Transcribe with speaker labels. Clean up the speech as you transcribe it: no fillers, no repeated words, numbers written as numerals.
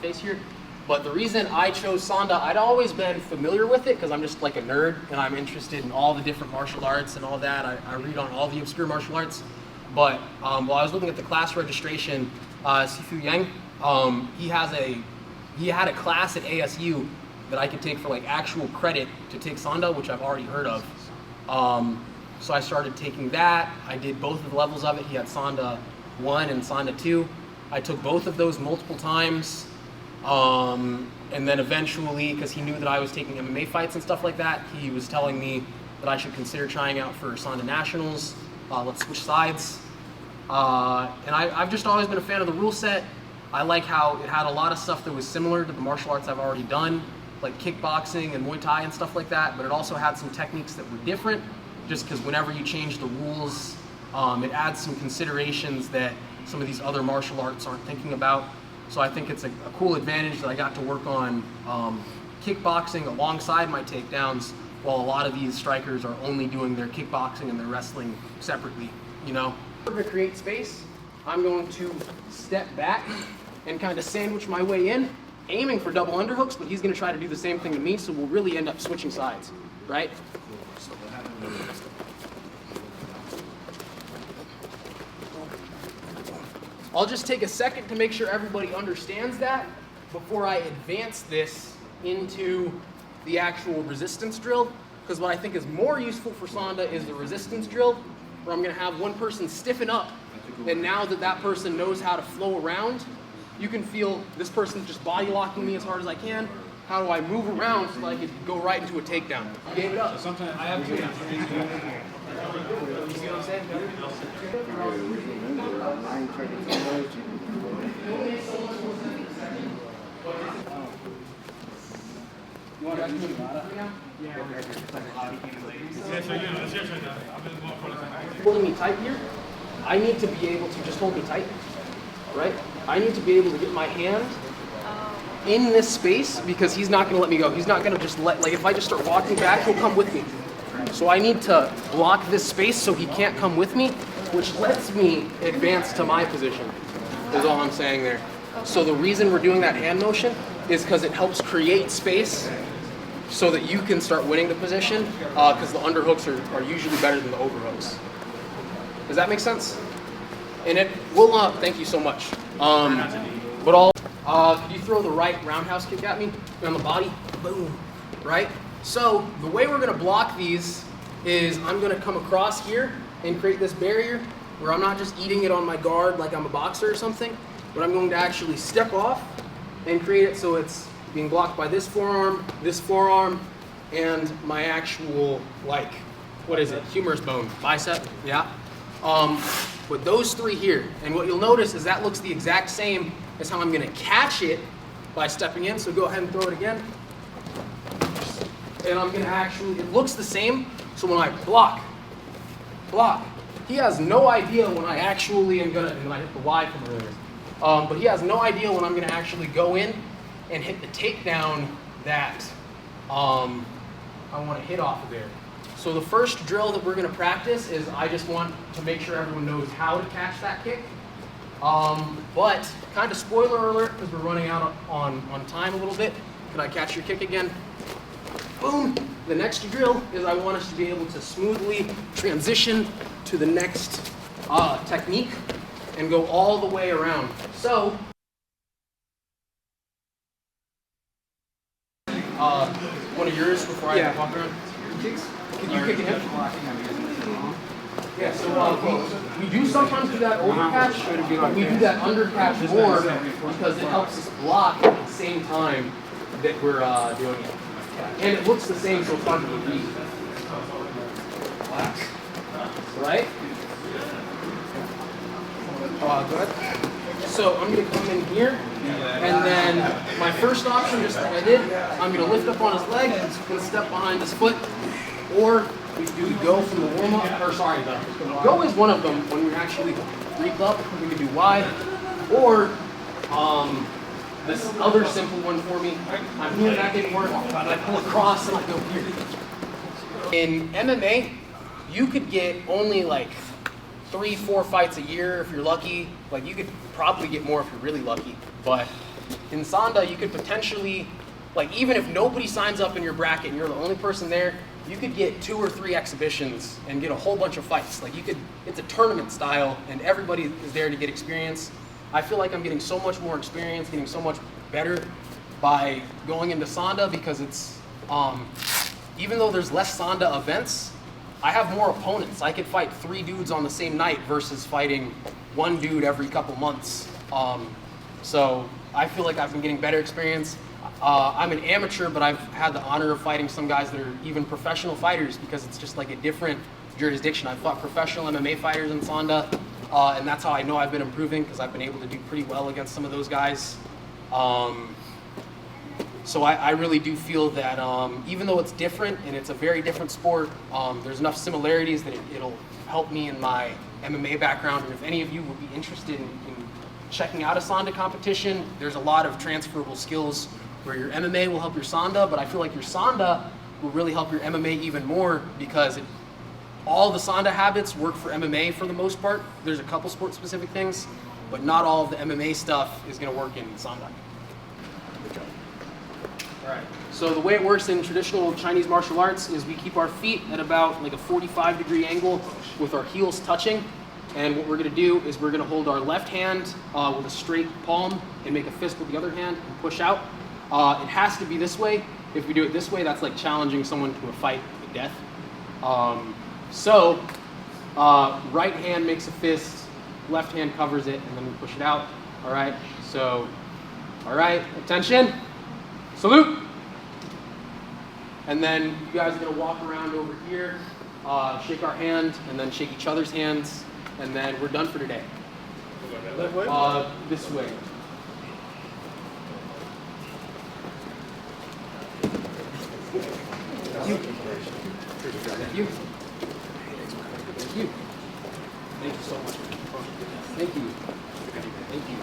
Speaker 1: face here. But the reason I chose Sanda, I'd always been familiar with it because I'm just like a nerd and I'm interested in all the different martial arts and all that. I read on all the obscure martial arts. But while I was looking at the class registration, Sifu Yang, he had a class at ASU that I could take for like actual credit to take Sanda, which I've already heard of. So I started taking that. I did both of the levels of it. He had Sanda 1 and Sanda 2. I took both of those multiple times. And then eventually, because he knew that I was taking MMA fights and stuff like that, he was telling me that I should consider trying out for Sanda Nationals. Let's switch sides. And I've just always been a fan of the rule set. I like how it had a lot of stuff that was similar to the martial arts I've already done, like kickboxing and Muay Thai and stuff like that, but it also had some techniques that were different, just because whenever you change the rules, it adds some considerations that some of these other martial arts aren't thinking about. So I think it's a cool advantage that I got to work on kickboxing alongside my takedowns, while a lot of these strikers are only doing their kickboxing and their wrestling separately, you know? To create space, I'm going to step back and kind of sandwich my way in, aiming for double underhooks, but he's going to try to do the same thing to me, so we'll really end up switching sides, right? I'll just take a second to make sure everybody understands that before I advance this into the actual resistance drill, because what I think is more useful for Sanda is the resistance drill, where I'm going to have one person stiffen up, and now that that person knows how to flow around, you can feel this person just body locking me as hard as I can. How do I move around so that I can go right into a takedown? You gave it up.
Speaker 2: Sometimes I have to.
Speaker 1: You see what I'm saying? You want to do holding me tight here, I need to be able to just hold me tight, right? I need to be able to get my hand in this space because he's not going to let me go. He's not going to just like if I just start walking back, he'll come with me. So I need to block this space so he can't come with me, which lets me advance to my position, is all I'm saying there. So the reason we're doing that hand motion is because it helps create space so that you can start winning the position, because the underhooks are usually better than the overhooks. Does that make sense? And it will, thank you so much. But could you throw the right roundhouse kick at me on the body? Boom, right? So the way we're gonna block these is I'm gonna come across here and create this barrier where I'm not just eating it on my guard like I'm a boxer or something, but I'm going to actually step off and create it so it's being blocked by this forearm, and my actual, like, what is it, humerus bone, bicep, yeah? With those three here, and what you'll notice is that looks the exact same as how I'm gonna catch it by stepping in, so go ahead and throw it again. And I'm gonna actually, it looks the same, so when I block, he has no idea when I actually am gonna, and I hit the Y from earlier, but he has no idea when I'm gonna actually go in and hit the takedown that I wanna hit off of there. So the first drill that we're gonna practice is I just want to make sure everyone knows how to catch that kick. But kind of spoiler alert, because we're running out on time a little bit. Can I catch your kick again? Boom. The next drill is I want us to be able to smoothly transition to the next technique and go all the way around. So, one of yours before I walk around? Kicks? Can you kick him? Yeah, so we do sometimes do that overcatch, but we do that undercatch more because it helps us block at the same time that we're doing it. And it looks the same, so it's hard to read. Relax. Right? Good. So I'm going to come in here, and then my first option, just like I did, I'm going to lift up on his leg, and going to step behind his foot, or we can do the go from the warm-up, or sorry, the go is one of them when we actually reap up. We can do Y, or this other simple one for me. I'm here, that didn't work. I pull across and I go here. In MMA, you could get only like 3-4 fights a year if you're lucky. Like you could probably get more if you're really lucky. But in Sanda, you could potentially, like even if nobody signs up in your bracket and you're the only person there, you could get 2 or 3 exhibitions and get a whole bunch of fights. Like it's a tournament style and everybody is there to get experience. I feel like I'm getting so much more experience, getting so much better by going into Sanda because it's, even though there's less Sanda events, I have more opponents. I could fight 3 dudes on the same night versus fighting 1 dude every couple months. So I feel like I've been getting better experience. I'm an amateur, but I've had the honor of fighting some guys that are even professional fighters because it's just like a different jurisdiction. I've fought professional MMA fighters in Sanda, and that's how I know I've been improving because I've been able to do pretty well against some of those guys. So I really do feel that even though it's different and it's a very different sport, there's enough similarities that it'll help me in my MMA background. And if any of you would be interested in checking out a Sanda competition, there's a lot of transferable skills where your MMA will help your Sanda, but I feel like your Sanda will really help your MMA even more because all the Sanda habits work for MMA for the most part. There's a couple sport-specific things, but not all of the MMA stuff is going to work in Sanda. All right. So the way it works in traditional Chinese martial arts is we keep our feet at about like a 45-degree angle with our heels touching. And what we're going to do is we're going to hold our left hand with a straight palm and make a fist with the other hand and push out. It has to be this way. If we do it this way, that's like challenging someone to a fight to death. Right hand makes a fist, left hand covers it, and then we push it out. All right. So, all right, attention. Salute! And then you guys are going to walk around over here, shake our hand, and then shake each other's hands, and then we're done for today. This way. Thank you. Thank you. Thank you. Thank you so much. Thank you. Thank you.